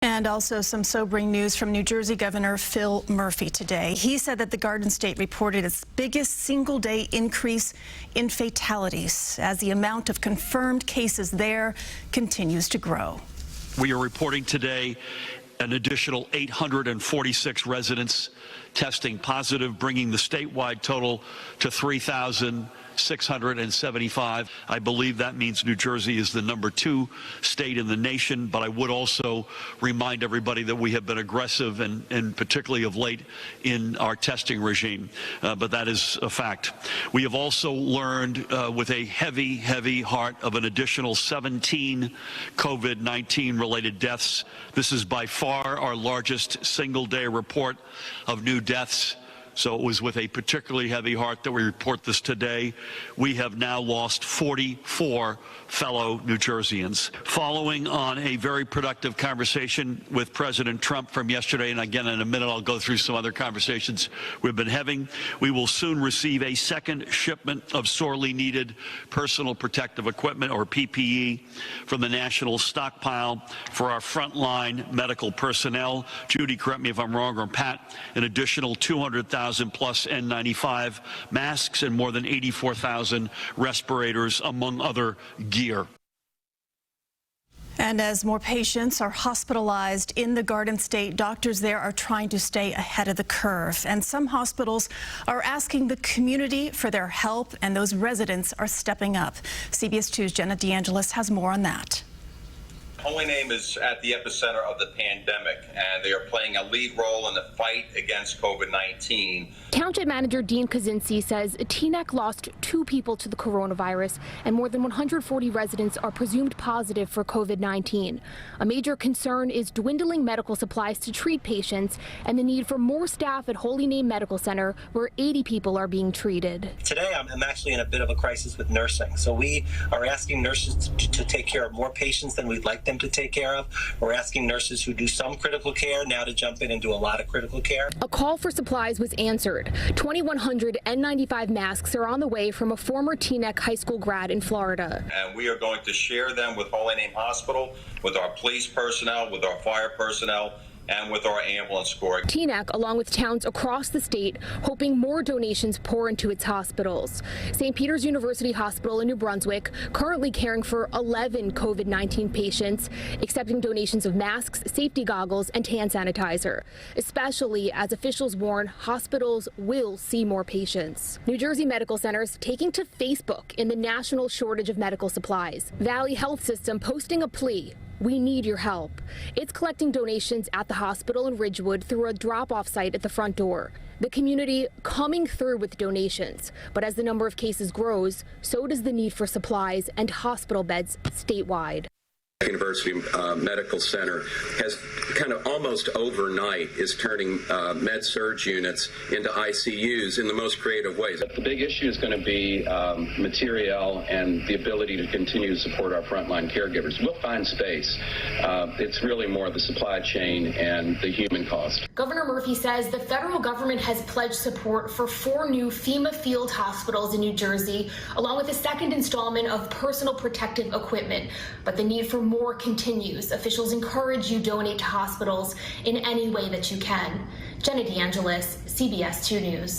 And also some sobering news from New Jersey Governor Phil Murphy today. He said that the Garden State reported its biggest single-day increase in fatalities as the amount of confirmed cases there continues to grow. We are reporting today an additional 846 residents testing positive, bringing the statewide total to 3,675. I believe that means New Jersey is the #2 state in the nation, but I would also remind everybody that we have been aggressive and particularly of late in our testing regime, but that is a fact. We have also learned with a heavy heart of an additional 17 COVID-19 related deaths. This is by far our largest single-day report of new deaths. So it was with a particularly heavy heart that we report this today. We have now lost 44 fellow New Jerseyans. Following on a very productive conversation with President Trump from yesterday, and again in a minute I'll go through some other conversations we've been having, we will soon receive a second shipment of sorely needed personal protective equipment, or PPE, from the national stockpile for our frontline medical personnel. Judy, correct me if I'm wrong, or Pat, an additional 200,000 plus N95 masks and more than 84,000 respirators, among other gear. And as more patients are hospitalized in the Garden State, doctors there are trying to stay ahead of the curve. And some hospitals are asking the community for their help, and those residents are stepping up. CBS 2's Jenna DeAngelis has more on that. Holy Name is at the epicenter of the pandemic, and they are playing a lead role in the fight against COVID-19. Township Manager Dean Kaczynski says Teaneck lost 2 people to the coronavirus, and more than 140 residents are presumed positive for COVID-19. A major concern is dwindling medical supplies to treat patients and the need for more staff at Holy Name Medical Center, where 80 people are being treated. Today, I'm actually in a bit of a crisis with nursing. So we are asking nurses to take care of more patients than we'd like them to take care of. We're asking nurses who do some critical care now to jump in and do a lot of critical care. A call for supplies was answered. 2,100 N95 masks are on the way from a former Teaneck High School grad in Florida. And we are going to share them with Holy Name Hospital, with our police personnel, with our fire personnel, and with our ambulance corps. Teaneck, along with towns across the state, hoping more donations pour into its hospitals. St. Peter's University Hospital in New Brunswick, currently caring for 11 COVID-19 patients, accepting donations of masks, safety goggles, and hand sanitizer, especially as officials warn hospitals will see more patients. New Jersey medical centers taking to Facebook in the national shortage of medical supplies. Valley Health System posting a plea. We need your help. It's collecting donations at the hospital in Ridgewood through a drop-off site at the front door. The community coming through with donations. But as the number of cases grows, so does the need for supplies and hospital beds statewide. University Medical Center has kind of almost overnight is turning med-surg units into ICUs in the most creative ways. The big issue is going to be material and the ability to continue to support our frontline caregivers. We'll find space. It's really more the supply chain and the human cost. Governor Murphy says the federal government has pledged support for 4 new FEMA field hospitals in New Jersey, along with a second installment of personal protective equipment. But the need for more continues. Officials encourage you donate to hospitals in any way that you can. Jenna DeAngelis, CBS 2 News.